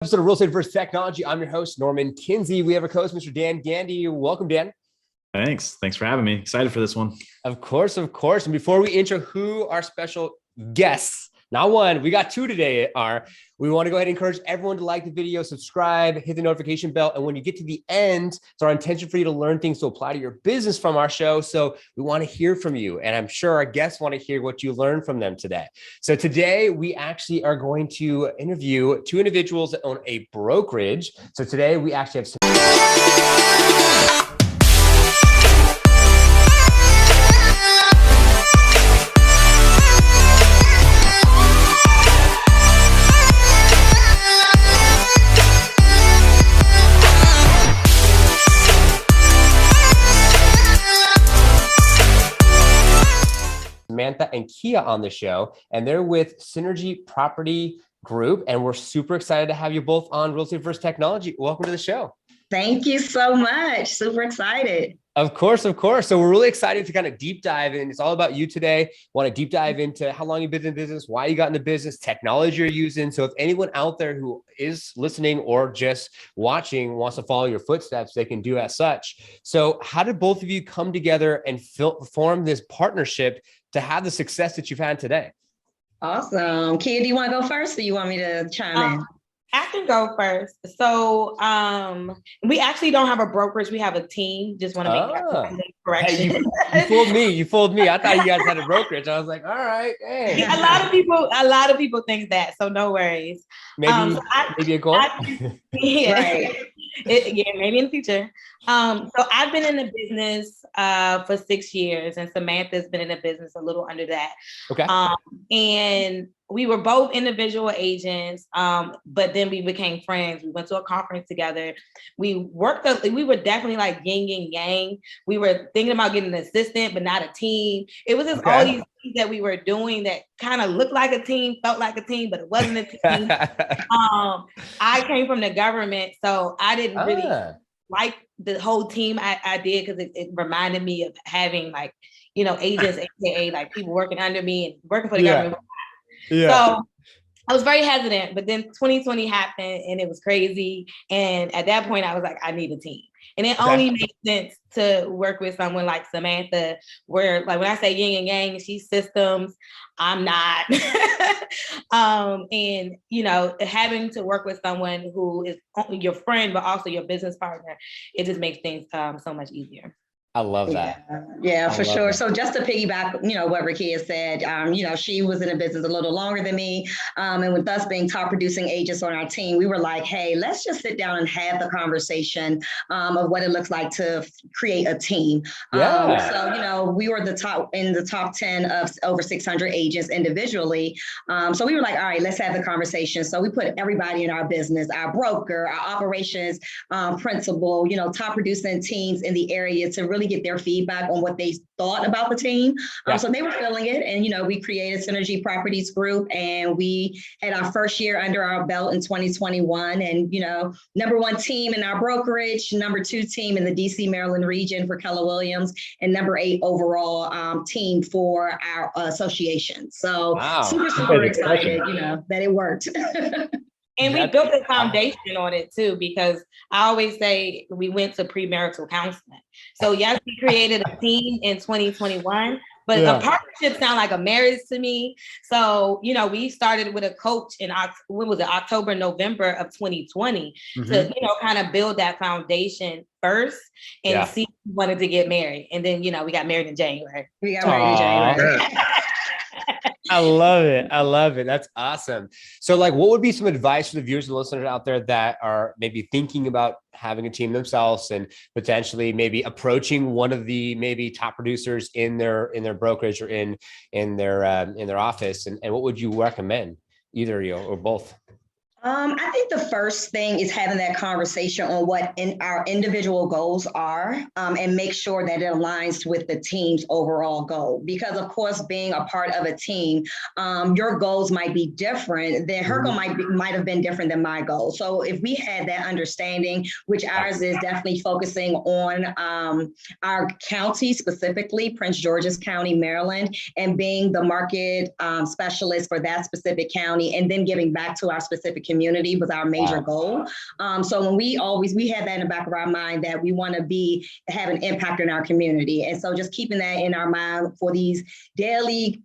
Episode of Real Estate vs. Technology. I'm your host, Norman Kinsey. We have a co-host, Mr. Dan Gandy. Welcome, Dan. Thanks for having me. Excited for this one. Of course. And before we intro who our special guests, not one, we got two today we want to go ahead and encourage everyone to like the video, subscribe, hit the notification bell. And when you get to the end, it's our intention for you to learn things to apply to your business from our show. So we want to hear from you. And I'm sure our guests want to hear what you learned from them today. So today we actually are going to interview two individuals that own a brokerage. So today we actually have Samantha and Kia on the show, and they're with synergypropertiesgroup, and we're super excited to have you both on Real Estate vs. Technology. Welcome to the show. Thank you so much. Super excited. Of course. So we're really excited to kind of deep dive in. It's all about you today. Want to deep dive into how long you've been in business, why you got in the business, technology you're using. So if anyone out there who is listening or just watching wants to follow your footsteps, they can do as such. So how did both of you come together and form this partnership to have the success that you've had today? Awesome. Kia, do you want to go first or you want me to chime in? I can go first. So we actually don't have a brokerage. We have a team. Just want to make that correction. Hey, you fooled me. I thought you guys had a brokerage. I was like, all right. Hey. A lot of people think that. So no worries. Maybe a goal. Right. Maybe in the future. So I've been in the business for 6 years, and Samantha's been in the business a little under that. Okay. And we were both individual agents, but then we became friends. We went to a conference together. We were definitely like yin and yang. We were thinking about getting an assistant, but not a team. It was just all these things that we were doing that kind of looked like a team, felt like a team, but it wasn't a team. I came from the government, so I didn't really like the whole team I did, because it reminded me of having agents, aka like people working under me and working for the government. Yeah. So I was very hesitant, but then 2020 happened and it was crazy. And at that point I was like, I need a team. And it only made sense to work with someone like Samantha, where like when I say yin and yang, she's systems, I'm not. And having to work with someone who is your friend, but also your business partner, it just makes things so much easier. I love that. Yeah, for sure. So just to piggyback, what Rukaiyah said, she was in the business a little longer than me. And with us being top producing agents on our team, we were like, hey, let's just sit down and have the conversation of what it looks like to create a team. So, we were in the top 10 of over 600 agents individually. So we were like, all right, let's have the conversation. So we put everybody in our business, our broker, our operations principal, top producing teams in the area to really get their feedback on what they thought about the team. So they were feeling it. And, we created synergypropertiesgroup, and we had our first year under our belt in 2021. And, number one team in our brokerage, number two team in the DC Maryland region for Keller Williams, and number 8 overall team for our association. So super excited, that it worked. And we built a foundation on it too, because I always say we went to premarital counseling. So yes, we created a team in 2021, but a partnership sounds like a marriage to me. So, we started with a coach in October, November of 2020 to, kind of build that foundation first and see if we wanted to get married. And then, we got married in January. I love it. That's awesome. So what would be some advice for the viewers and listeners out there that are maybe thinking about having a team themselves and potentially maybe approaching one of the maybe top producers in their brokerage or in their office? And what would you recommend, either you or both? I think the first thing is having that conversation on what our individual goals are, and make sure that it aligns with the team's overall goal. Because of course, being a part of a team, your goals might be different. Then her goal might have been different than my goal. So if we had that understanding, which ours is definitely focusing on our county, specifically Prince George's County, Maryland, and being the market specialist for that specific county, and then giving back to our specific community was our major goal. So when we had that in the back of our mind that we want to have an impact in our community. And so just keeping that in our mind for these daily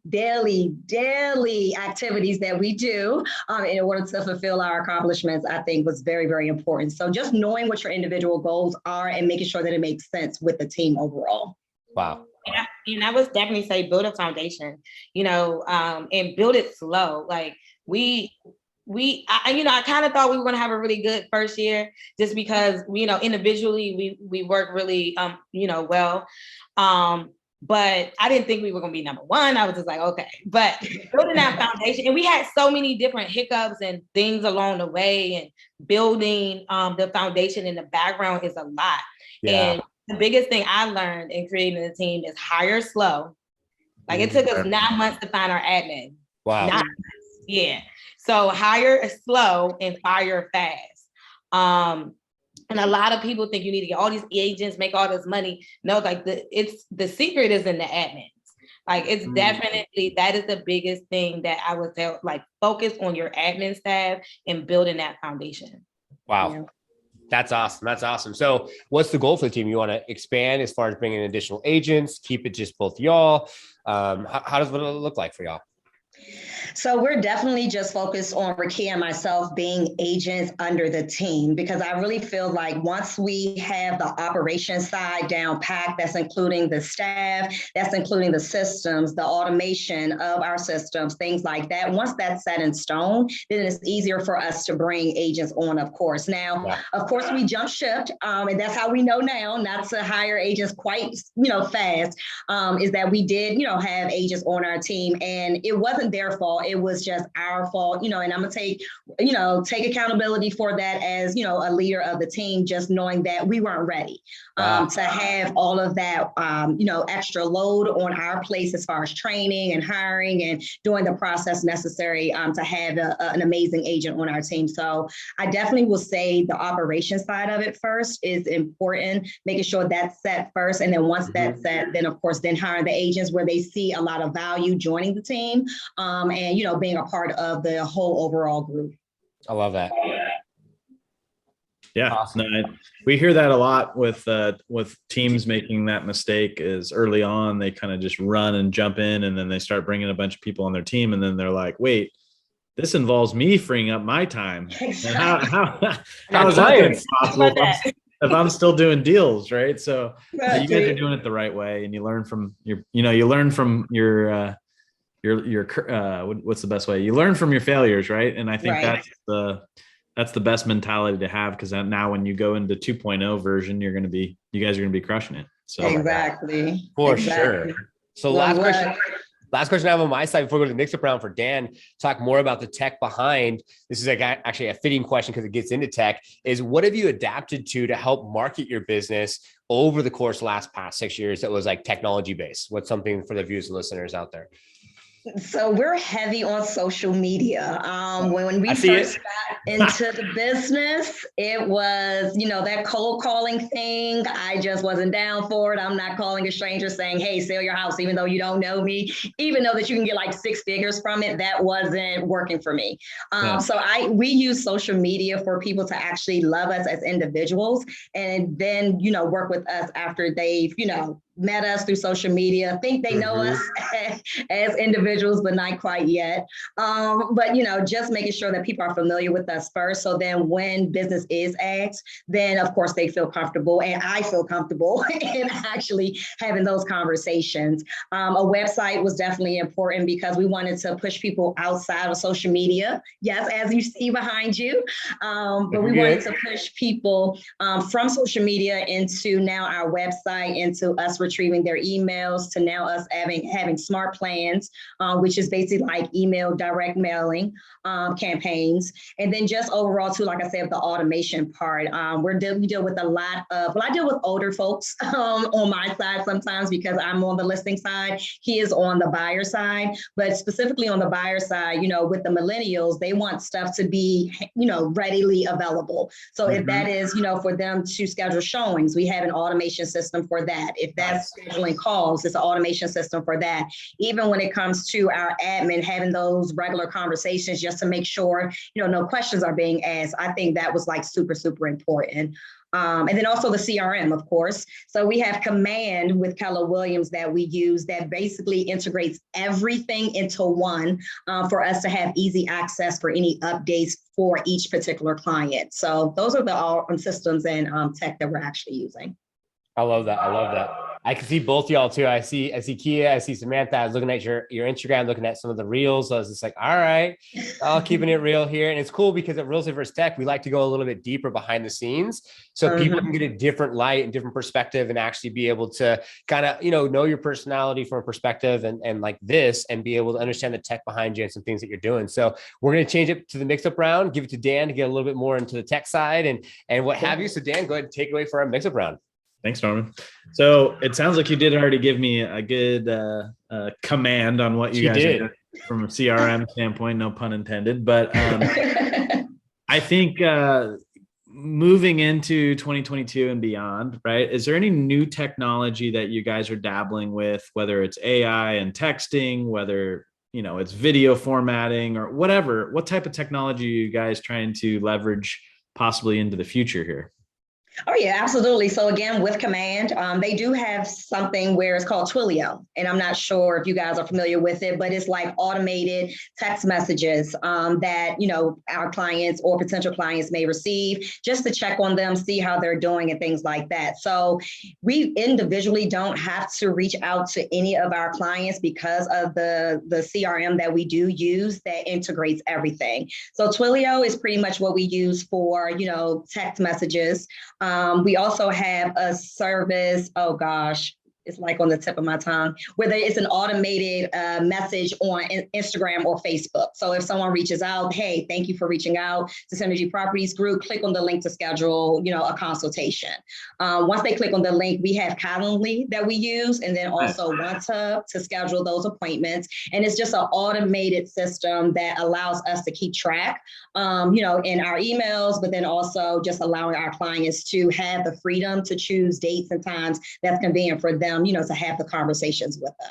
activities that we do in order to fulfill our accomplishments, I think was very, very important. So just knowing what your individual goals are and making sure that it makes sense with the team overall. Wow. And I would definitely say build a foundation, and build it slow. Like I kind of thought we were going to have a really good first year just because, individually we work really, well. But I didn't think we were going to be number one. I was just like, okay, but building that foundation, and we had so many different hiccups and things along the way, and building the foundation in the background is a lot. Yeah. And the biggest thing I learned in creating a team is hire slow. Like it took us 9 months to find our admin. Wow. 9 months. Yeah. So hire slow and fire fast. And a lot of people think you need to get all these agents, make all this money. No, like the secret is in the admins. Like it's definitely, that is the biggest thing that I would say, like focus on your admin staff and building that foundation. Wow. Yeah. That's awesome. That's awesome. So what's the goal for the team? You want to expand as far as bringing in additional agents, keep it just both y'all? How does it look like for y'all? So we're definitely just focused on Rukaiyah and myself being agents under the team, because I really feel like once we have the operations side down packed, that's including the staff, that's including the systems, the automation of our systems, things like that. Once that's set in stone, then it's easier for us to bring agents on, of course. Now, of course, we jump shipped, and that's how we know now not to hire agents quite, fast, is that we did, have agents on our team, and it wasn't their fault. It was just our fault, and I'm gonna take accountability for that as, a leader of the team, just knowing that we weren't ready to have all of that, extra load on our place as far as training and hiring and doing the process necessary to have an amazing agent on our team. So I definitely will say the operations side of it first is important, making sure that's set first. And then once that's set, then of course, then hiring the agents where they see a lot of value joining the team, and, being a part of the whole overall group. I love that. Yeah, awesome. We hear that a lot with teams making that mistake is early on, they kind of just run and jump in, and then they start bringing a bunch of people on their team. And then they're like, wait, this involves me freeing up my time. And how is that possible if I'm still doing deals, right? So you guys are doing it the right way, and you learn from what's the best way? You learn from your failures, right? And I think that's the best mentality to have, because now when you go into 2.0 version, you guys are gonna be crushing it. So exactly. For sure. So last question I have on my side before we go to the mix-up round for Dan, talk more about the tech behind. This is actually a fitting question because it gets into tech, is what have you adapted to help market your business over the course of the past 6 years that was like technology based? What's something for the viewers and listeners out there? So we're heavy on social media. When we first got into the business, it was, that cold calling thing. I just wasn't down for it. I'm not calling a stranger saying, hey, sell your house, even though you don't know me, even though that you can get like 6 figures from it. That wasn't working for me. So we use social media for people to actually love us as individuals, and then, work with us after they've, met us through social media, think they know us as individuals, but not quite yet. But, just making sure that people are familiar with us first. So then when business is asked, then of course they feel comfortable, and I feel comfortable in actually having those conversations. A website was definitely important because we wanted to push people outside of social media. Yes, as you see behind you. But we wanted to push people from social media into now our website, into us retrieving their emails, to now us having smart plans, which is basically like email direct mailing campaigns. And then just overall too, like I said, the automation part, we deal with a lot of, I deal with older folks on my side sometimes because I'm on the listing side, he is on the buyer side, but specifically on the buyer side, with the millennials, they want stuff to be, readily available. So if that is, for them to schedule showings, we have an automation system for that. If that's that's scheduling calls. It's an automation system for that. Even when it comes to our admin, having those regular conversations just to make sure, no questions are being asked. I think that was like super, super important. And then also the CRM, of course. So we have Command with Keller Williams that we use that basically integrates everything into one for us to have easy access for any updates for each particular client. So those are the systems and tech that we're actually using. I love that. I love that. I can see both y'all too. I see Kia, I see Samantha. I was looking at your Instagram, looking at some of the reels. So I was just like, all right, I'll keeping it real here. And it's cool because at Real Estate vs. Tech, we like to go a little bit deeper behind the scenes so people can get a different light and different perspective and actually be able to kind of, know your personality from a perspective and like this and be able to understand the tech behind you and some things that you're doing. So we're going to change it to the mix-up round, give it to Dan to get a little bit more into the tech side and what have you. So Dan, go ahead and take away for our mix-up round. Thanks, Norman. So it sounds like you did already give me a good command on what you guys did from a CRM standpoint, no pun intended. But I think moving into 2022 and beyond, right? Is there any new technology that you guys are dabbling with, whether it's AI and texting, whether it's video formatting or whatever? What type of technology are you guys trying to leverage possibly into the future here? Oh, yeah, absolutely. So again, with Command, they do have something where it's called Twilio. And I'm not sure if you guys are familiar with it, but it's like automated text messages that, our clients or potential clients may receive just to check on them, see how they're doing and things like that. So we individually don't have to reach out to any of our clients because of the CRM that we do use that integrates everything. So Twilio is pretty much what we use for, text messages. We also have a service, it's like on the tip of my tongue, where it's an automated message on Instagram or Facebook. So if someone reaches out, hey, thank you for reaching out to Synergy Properties Group, click on the link to schedule, a consultation. Once they click on the link, we have Calendly that we use, and then also OneTub to schedule those appointments. And it's just an automated system that allows us to keep track, in our emails, but then also just allowing our clients to have the freedom to choose dates and times that's convenient for them, to have the conversations with us.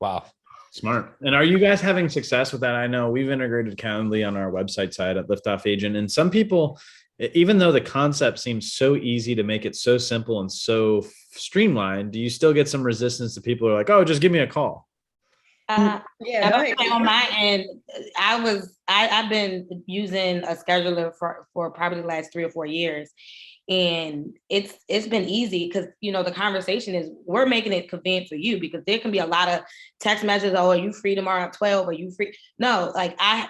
Wow. Smart. And are you guys having success with that? I know we've integrated Calendly on our website side at Liftoff Agent. And some people, even though the concept seems so easy to make it so simple and so streamlined, do you still get some resistance to people who are like, oh, just give me a call? Yeah, go ahead. On my end, I've been using a scheduler for probably the last 3 or 4 years. And it's been easy because, the conversation is we're making it convenient for you because there can be a lot of text messages. Oh, are you free tomorrow at 12? Are you free? No,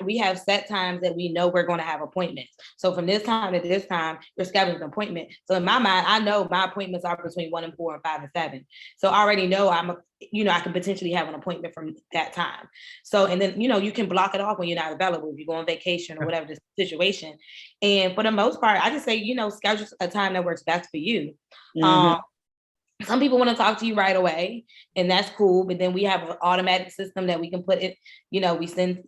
we have set times that we know we're going to have appointments. So from this time to this time, you're scheduling an appointment. So in my mind, I know my appointments are between 1 and 4 and 5 and 7. So I already know I can potentially have an appointment from that time. So, and then, you can block it off when you're not available, if you go on vacation or whatever the situation. And for the most part, I just say, schedule a time that works best for you. Some people want to talk to you right away, and that's cool. But then we have an automatic system that we can put it, we send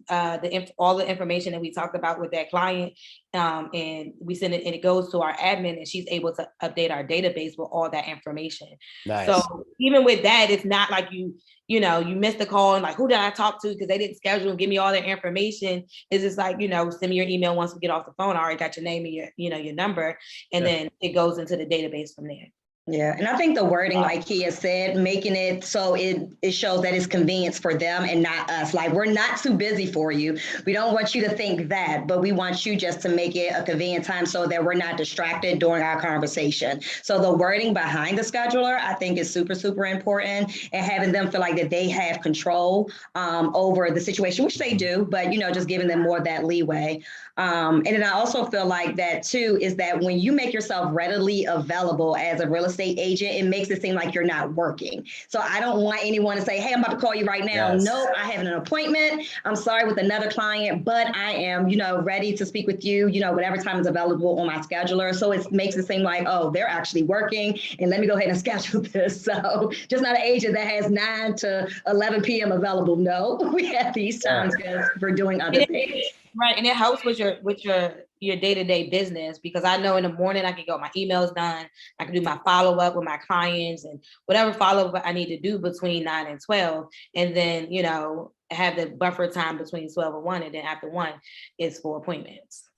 all the information that we talked about with that client, and we send it, and it goes to our admin, and she's able to update our database with all that information. Nice. So even with that, it's not like you missed the call and like, who did I talk to? Because they didn't schedule and give me all their information. It's just like, send me your email once we get off the phone. I already got your name and your number, and then it goes into the database from there. Yeah. And I think the wording, like Kia said, making it so it shows that it's convenience for them and not us. Like, we're not too busy for you. We don't want you to think that, but we want you just to make it a convenient time so that we're not distracted during our conversation. So the wording behind the scheduler, I think, is super, super important, and having them feel like that they have control over the situation, which they do, but, just giving them more of that leeway. And then I also feel like that too, is that when you make yourself readily available as a real estate agent, it makes it seem like you're not working. So I don't want anyone to say, hey, I'm about to call you right now. Yes. Nope, I have an appointment. I'm sorry, with another client, but I am, ready to speak with you, whatever time is available on my scheduler. So it makes it seem like, oh, they're actually working, and let me go ahead and schedule this. So just not an agent that has 9 to 11 p.m. available. No, we have these times because we're doing other things. Right, and it helps with your your day-to-day business, because I know in the morning I can get my emails done. I can do my follow-up with my clients and whatever follow-up I need to do between 9 and 12. And then, you know, have the buffer time between 12 and 1. And then after 1 is for appointments.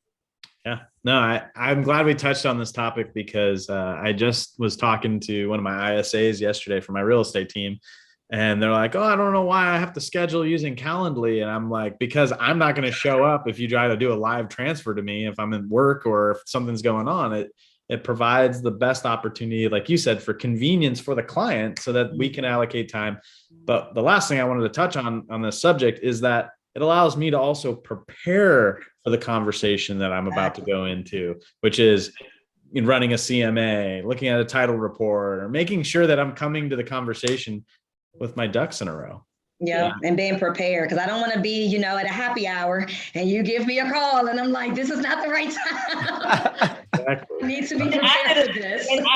Yeah, no, I'm glad we touched on this topic because I just was talking to one of my ISAs yesterday for my real estate team. And they're like, oh, I don't know why I have to schedule using Calendly. And I'm like, because I'm not going to show up if you try to do a live transfer to me, if I'm in work or if something's going on. It provides the best opportunity, like you said, for convenience for the client so that we can allocate time. But the last thing I wanted to touch on this subject is that it allows me to also prepare for the conversation that I'm about to go into, which is in running a CMA, looking at a title report, or making sure that I'm coming to the conversation with my ducks in a row. Yeah, and being prepared, because I don't want to be, you know, at a happy hour and you give me a call and I'm like, this is not the right time. Exactly. I need to be prepared for this. And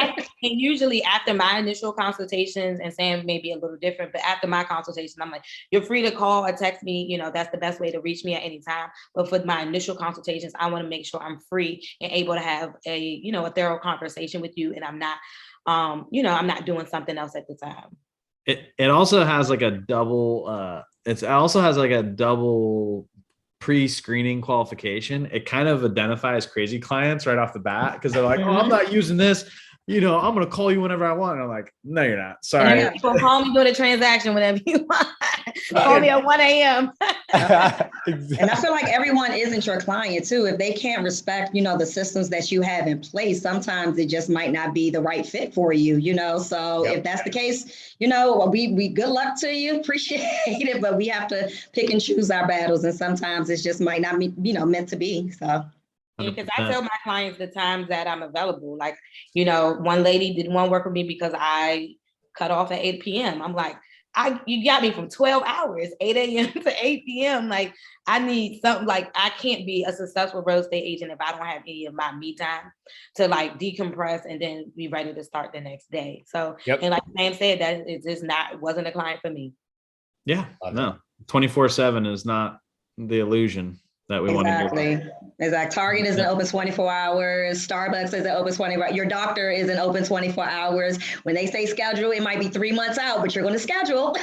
usually after my initial consultations, and Sam may be a little different, but after my consultation, I'm like, you're free to call or text me. You know, that's the best way to reach me at any time. But for my initial consultations, I want to make sure I'm free and able to have a thorough conversation with you. And I'm not, I'm not doing something else at the time. It also has like a double pre-screening qualification. It kind of identifies crazy clients right off the bat because they're like, oh, I'm not using this. You know, I'm going to call you whenever I want. And I'm like, no, you're not. Sorry. You can call me during a transaction whenever you want. Call me at 1 a.m. Exactly. And I feel like everyone isn't your client too. If they can't respect, you know, the systems that you have in place, sometimes it just might not be the right fit for you, you know? So if that's the case, you know, we good luck to you, appreciate it, but we have to pick and choose our battles. And sometimes it just might not be, you know, meant to be. So. Because I tell my clients the times that I'm available. Like, you know, one lady didn't want to work with me because I cut off at 8 p.m. I'm like, you got me from 12 hours, 8 a.m. to 8 p.m. Like, I need something. Like, I can't be a successful real estate agent if I don't have any of my me time to like decompress and then be ready to start the next day. So, and like Sam said, that it wasn't a client for me. Yeah, no, 24/7 is not the illusion that we want to do. Exactly. Target isn't open 24 hours. Starbucks isn't open 24 hours. Your doctor isn't open 24 hours. When they say schedule, it might be 3 months out, but you're going to schedule.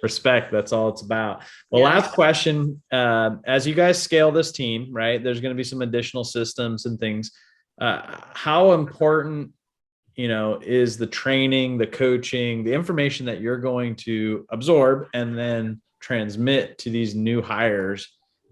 Respect. That's all it's about. Well, last question. As you guys scale this team, right, there's going to be some additional systems and things. How important, you know, is the training, the coaching, the information that you're going to absorb and then transmit to these new hires?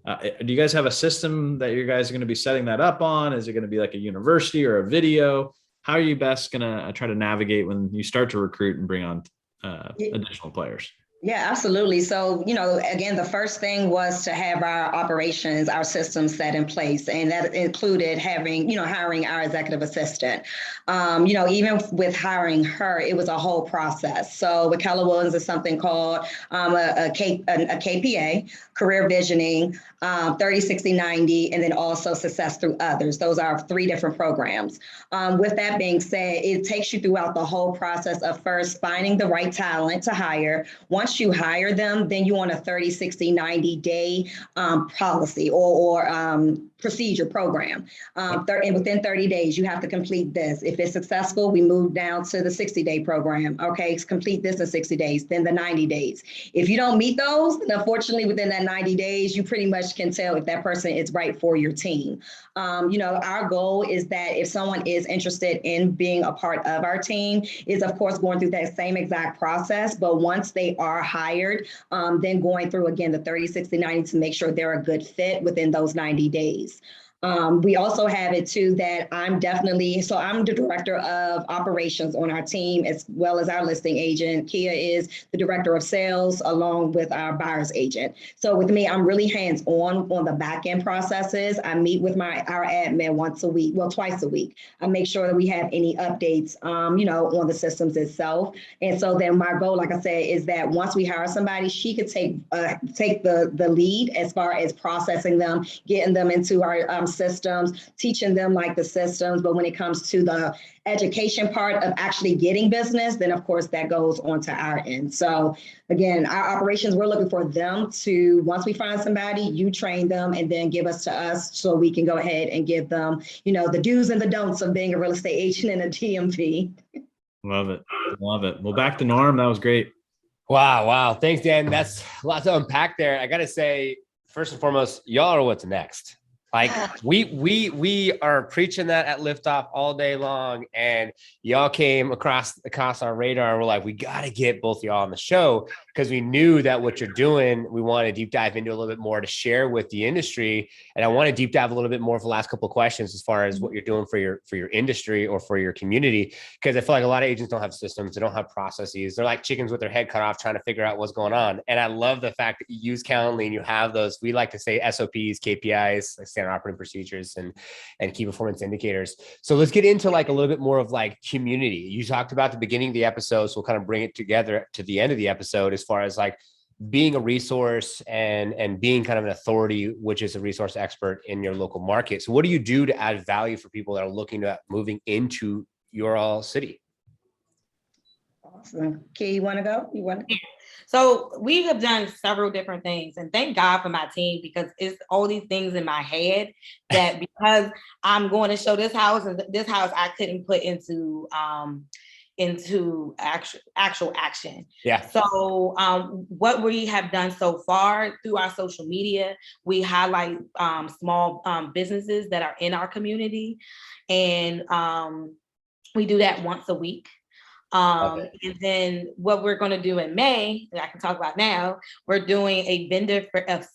Do you guys have a system that you guys are going to be setting that up on? Is it going to be like a university or a video? How are you best going to try to navigate when you start to recruit and bring on additional players? Yeah, absolutely. So, you know, again, the first thing was to have our operations, our systems set in place. And that included hiring our executive assistant. Even with hiring her, it was a whole process. So with Keller Williams is something called a KPA, career visioning, 30, 60, 90, and then also success through others. Those are 3 different programs. With that being said, it takes you throughout the whole process of first finding the right talent to hire. Once you hire them, then you want a 30, 60, 90 day policy or procedure program. And within 30 days, you have to complete this. If it's successful, we move down to the 60-day program. Okay, complete this in 60 days, then the 90 days. If you don't meet those, then unfortunately, within that 90 days, you pretty much can tell if that person is right for your team. Our goal is that if someone is interested in being a part of our team, is of course going through that same exact process. But once they are hired, then going through again the 30, 60, 90 to make sure they're a good fit within those 90 days. We also have it too that I'm the director of operations on our team as well as our listing agent. Kia is the director of sales along with our buyer's agent. So with me, I'm really hands-on the back end processes. I meet with our admin twice a week. I make sure that we have any updates, on the systems itself. And so then my goal, like I said, is that once we hire somebody, she could take the lead as far as processing them, getting them into our systems, teaching them like the systems. But when it comes to the education part of actually getting business, then of course that goes on to our end. So again, our operations, we're looking for them to, once we find somebody, you train them and then give us to us so we can go ahead and give them, the do's and the don'ts of being a real estate agent and a TMV. Love it. Love it. Well, back to Norm. That was great. Wow. Thanks, Dan. That's a lot to unpack there. I got to say, first and foremost, y'all are what's next. Like we are preaching that at Liftoff all day long, and y'all came across our radar. We're like, we got to get both y'all on the show because we knew that what you're doing, we want to deep dive into a little bit more to share with the industry. And I want to deep dive a little bit more for the last couple of questions as far as what you're doing for your industry or for your community, because I feel like a lot of agents don't have systems, they don't have processes. They're like chickens with their head cut off trying to figure out what's going on. And I love the fact that you use Calendly and you have those, we like to say SOPs, KPIs, like standard operating procedures and key performance indicators. So let's get into like a little bit more of like community. You talked about the beginning of the episode, so we'll kind of bring it together to the end of the episode as far as like being a resource and being kind of an authority, which is a resource expert in your local market. So what do you do to add value for people that are looking at moving into your city? Awesome. Kay, you want to go? So we have done several different things, and thank God for my team, because it's all these things in my head that because I'm going to show this house and this house I couldn't put into actual action. Yeah. So what we have done so far through our social media, we highlight small businesses that are in our community, and we do that once a week. And then what we're going to do in May, that I can talk about now, we're doing a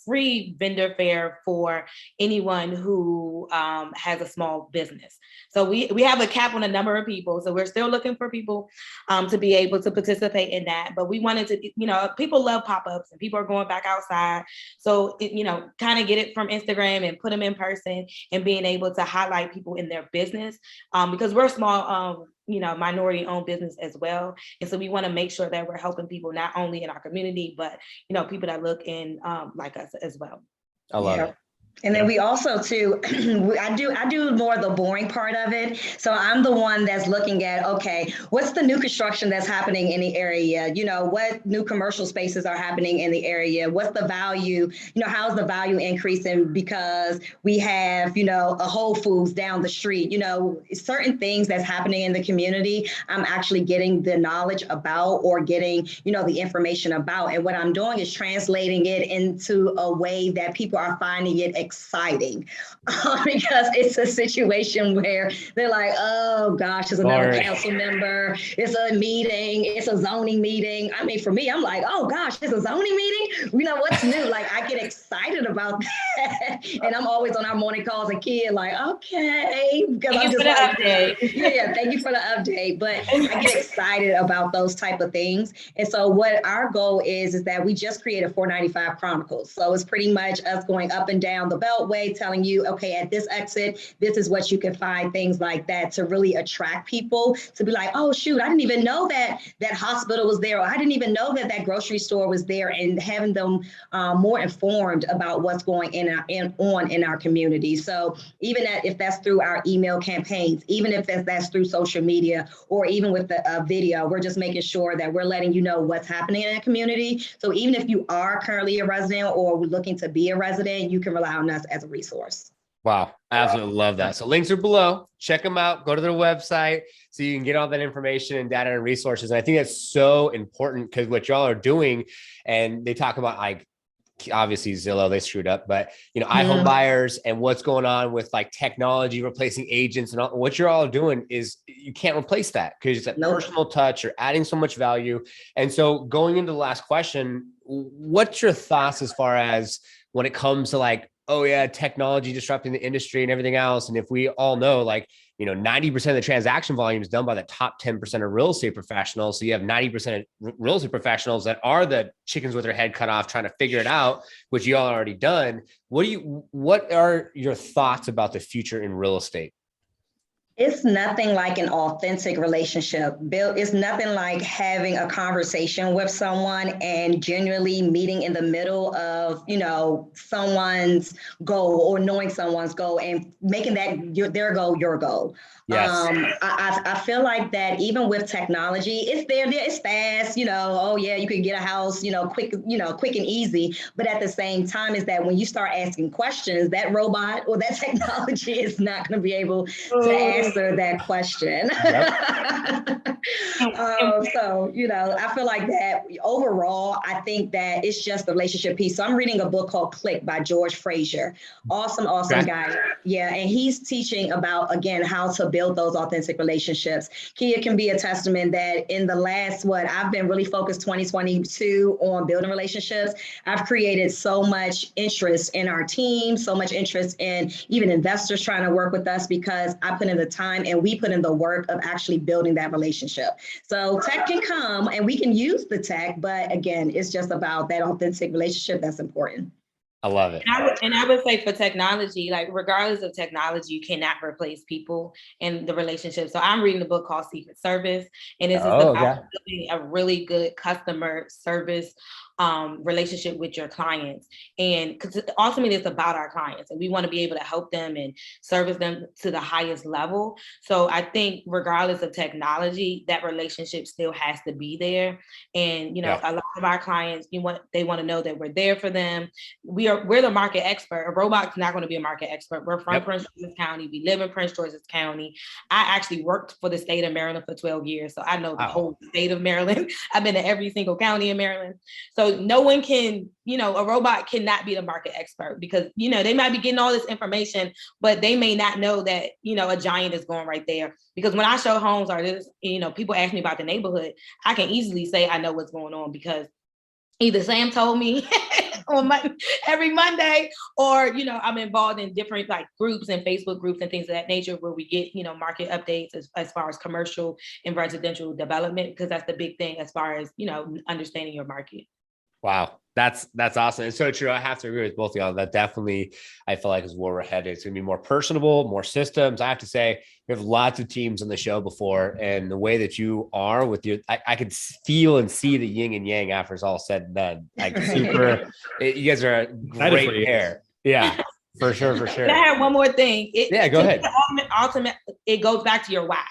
free vendor fair for anyone who has a small business. So we have a cap on the number of people. So we're still looking for people to be able to participate in that. But we wanted to, people love pop-ups and people are going back outside. So, kind of get it from Instagram and put them in person and being able to highlight people in their business because we're small, minority owned business as well. And so we want to make sure that we're helping people not only in our community, but, people that look in like us as well. I love it. And then we also too, I do more of the boring part of it. So I'm the one that's looking at, okay, what's the new construction that's happening in the area? What new commercial spaces are happening in the area? What's the value? How's the value increasing because we have, a Whole Foods down the street? Certain things that's happening in the community, I'm actually getting the knowledge about or getting, the information about. And what I'm doing is translating it into a way that people are finding it exciting because it's a situation where they're like, oh gosh, it's another council member, it's a meeting, it's a zoning meeting. I mean, for me, I'm like, oh gosh, it's a zoning meeting. What's new? Like I get excited about that. And I'm always on our morning calls and kid like, okay, because I'm just like, yeah, thank you for the update. But I get excited about those type of things. And so what our goal is that we just created 495 Chronicles. So it's pretty much us going up and down the Beltway telling you, okay, at this exit, this is what you can find, things like that to really attract people to be like, oh, shoot, I didn't even know that hospital was there, or I didn't even know that grocery store was there, and having them more informed about what's going on in our community. So even if that's through our email campaigns, even if that's through social media, or even with the video, we're just making sure that we're letting you know what's happening in the community. So even if you are currently a resident or looking to be a resident, you can rely on us as a resource. Wow. I absolutely love that. So links are below. Check them out. Go to their website so you can get all that information and data and resources. And I think that's so important because what y'all are doing, and they talk about like, obviously Zillow, they screwed up, but iHome buyers and what's going on with like technology replacing agents and all, what you're all doing is you can't replace that because it's a personal touch. You're adding so much value. And so going into the last question, what's your thoughts as far as when it comes to like, oh yeah, technology disrupting the industry and everything else. And if we all know, like, 90% of the transaction volume is done by the top 10% of real estate professionals. So you have 90% of real estate professionals that are the chickens with their head cut off, trying to figure it out, which you all already done. What are your thoughts about the future in real estate? It's nothing like an authentic relationship. Bill, it's nothing like having a conversation with someone and genuinely meeting in the middle of, someone's goal or knowing someone's goal and making that their goal your goal. Yes. I feel like that even with technology, it's there, it's fast, oh yeah, you can get a house, quick and easy. But at the same time is that when you start asking questions, that robot or that technology is not going to be able to answer that question. Yep. I feel like that overall, I think that it's just the relationship piece. So I'm reading a book called Click by George Fraser. Awesome Okay. guy. Yeah. And he's teaching about, again, how to build those authentic relationships. Kia can be a testament that in the last, I've been really focused 2022 on building relationships. I've created so much interest in our team, so much interest in even investors trying to work with us because I put in the time and we put in the work of actually building that relationship. So tech can come and we can use the tech, but again, it's just about that authentic relationship that's important. I love it. And I would say for technology, like regardless of technology, you cannot replace people in the relationship. So I'm reading a book called Secret Service, and this is about building a really good customer service relationship with your clients. And because ultimately it's about our clients and we want to be able to help them and service them to the highest level. So I think regardless of technology, that relationship still has to be there. And, a lot of our clients, they want to know that we're there for them. We're the market expert. A robot's not going to be a market expert. We're from Prince George's County. We live in Prince George's County. I actually worked for the state of Maryland for 12 years. So I know the whole state of Maryland. I've been to every single county in Maryland. So no one can, a robot cannot be the market expert because, they might be getting all this information, but they may not know that, a giant is going right there. Because when I show homes or this, people ask me about the neighborhood, I can easily say I know what's going on because either Sam told me every Monday, or, I'm involved in different groups and Facebook groups and things of that nature where we get, market updates as far as commercial and residential development, because that's the big thing as far as, understanding your market. Wow. That's awesome. It's so true. I have to agree with both of y'all. That definitely, I feel like is where we're headed. It's going to be more personable, more systems. I have to say, we have lots of teams on the show before, and the way that you are with your, I could feel and see the yin and yang after it's all said and done. Like super, you guys are a great pair. Yeah, for sure. I have one more thing. Go ahead. Ultimate, it goes back to your why.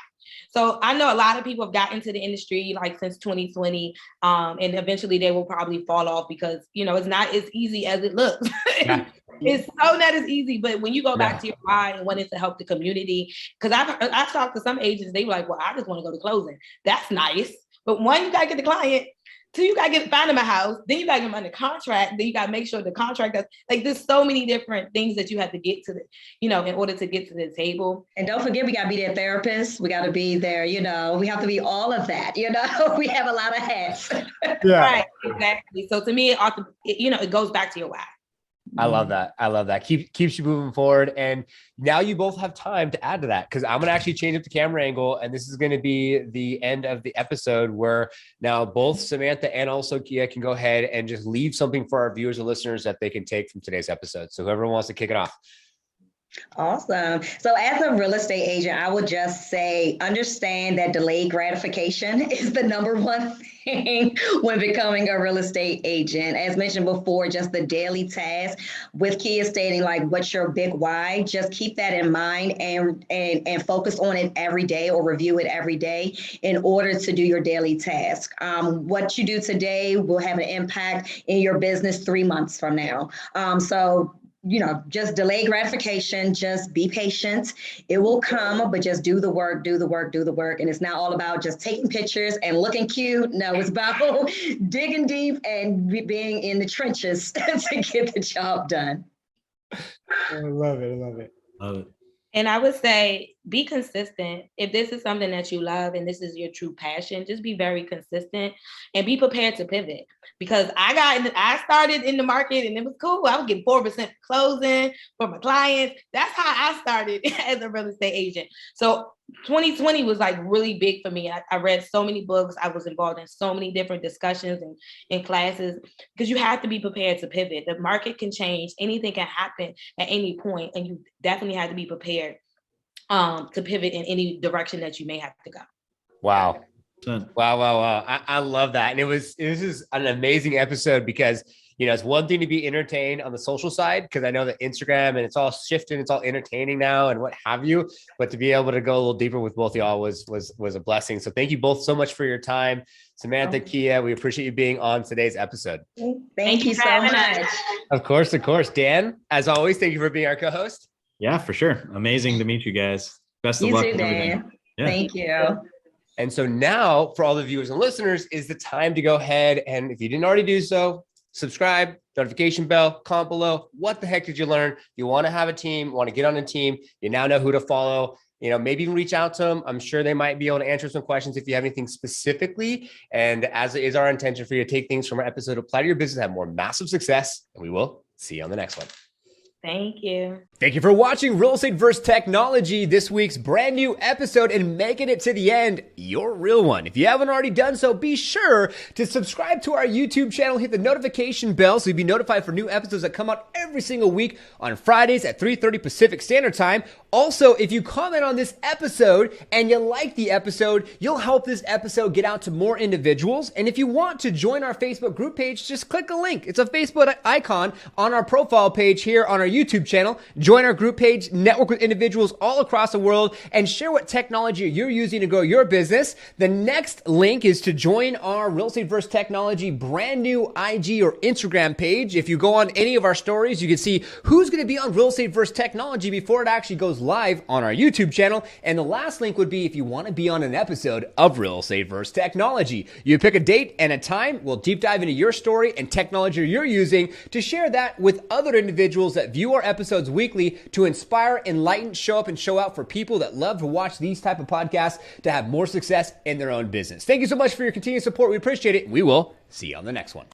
So I know a lot of people have gotten into the industry since 2020, and eventually they will probably fall off because, it's not as easy as it looks. Yeah. It's so not as easy, but when you go back to your why and wanting to help the community, because I've talked to some agents, they were like, well, I just want to go to closing. That's nice. But one, you got to get the client. Two, you got to find them a house. Then you got to get them under contract. Then you got to make sure the contract there's so many different things that you have to get to in order to get to the table. And don't forget, we got to be their therapists. We got to be there, we have to be all of that, we have a lot of hats. Yeah. Right, exactly. So to me, it goes back to your why. I love that. Keeps you moving forward. And now you both have time to add to that, because I'm going to actually change up the camera angle. And this is going to be the end of the episode where now both Samantha and also Kia can go ahead and just leave something for our viewers and listeners that they can take from today's episode. So whoever wants to kick it off. Awesome. So as a real estate agent, I would just say, understand that delayed gratification is the number one thing when becoming a real estate agent. As mentioned before, just the daily task with Kia stating what's your big why, just keep that in mind and focus on it every day or review it every day in order to do your daily task. What you do today will have an impact in your business 3 months from now. Just delay gratification, just be patient. It will come, but just do the work. And it's not all about just taking pictures and looking cute. No, it's about digging deep and being in the trenches to get the job done. I love it. And I would say, be consistent. If this is something that you love and this is your true passion, just be very consistent and be prepared to pivot. Because I started in the market and it was cool. I was getting 4% closing for my clients. That's how I started as a real estate agent. So 2020 was really big for me. I read so many books. I was involved in so many different discussions and classes, because you have to be prepared to pivot. The market can change. Anything can happen at any point, and you definitely have to be prepared to pivot in any direction that you may have to go. Wow. Son. Wow. I love that. And this is an amazing episode because, it's one thing to be entertained on the social side, because I know that Instagram and it's all shifting, it's all entertaining now and what have you, but to be able to go a little deeper with both of y'all was a blessing. So thank you both so much for your time. Samantha, Kia, we appreciate you being on today's episode. Thank you so much. Of course. Dan, as always, thank you for being our co-host. Yeah, for sure. Amazing to meet you guys. Best of luck. You too, Dan. Yeah. Thank you. And so now for all the viewers and listeners is the time to go ahead. And if you didn't already do so, subscribe, notification bell, comment below. What the heck did you learn? If you want to have a team, want to get on a team, you now know who to follow. Maybe even reach out to them. I'm sure they might be able to answer some questions if you have anything specifically. And as it is our intention for you to take things from our episode, apply to your business, have more massive success. And we will see you on the next one. Thank you. Thank you for watching Real Estate vs. Technology, this week's brand new episode, and making it to the end, your real one. If you haven't already done so, be sure to subscribe to our YouTube channel, hit the notification bell so you'll be notified for new episodes that come out every single week on Fridays at 3:30 Pacific Standard Time. Also, if you comment on this episode and you like the episode, you'll help this episode get out to more individuals. And if you want to join our Facebook group page, just click a link. It's a Facebook icon on our profile page here on our YouTube channel. Join our group page, network with individuals all across the world, and share what technology you're using to grow your business. The next link is to join our Real Estate vs. Technology brand new IG or Instagram page. If you go on any of our stories, you can see who's going to be on Real Estate vs. Technology before it actually goes live on our YouTube channel. And the last link would be if you want to be on an episode of Real Estate vs. Technology. You pick a date and a time. We'll deep dive into your story and technology you're using to share that with other individuals that view our episodes weekly to inspire, enlighten, show up, and show out for people that love to watch these type of podcasts to have more success in their own business. Thank you so much for your continued support. We appreciate it. We will see you on the next one.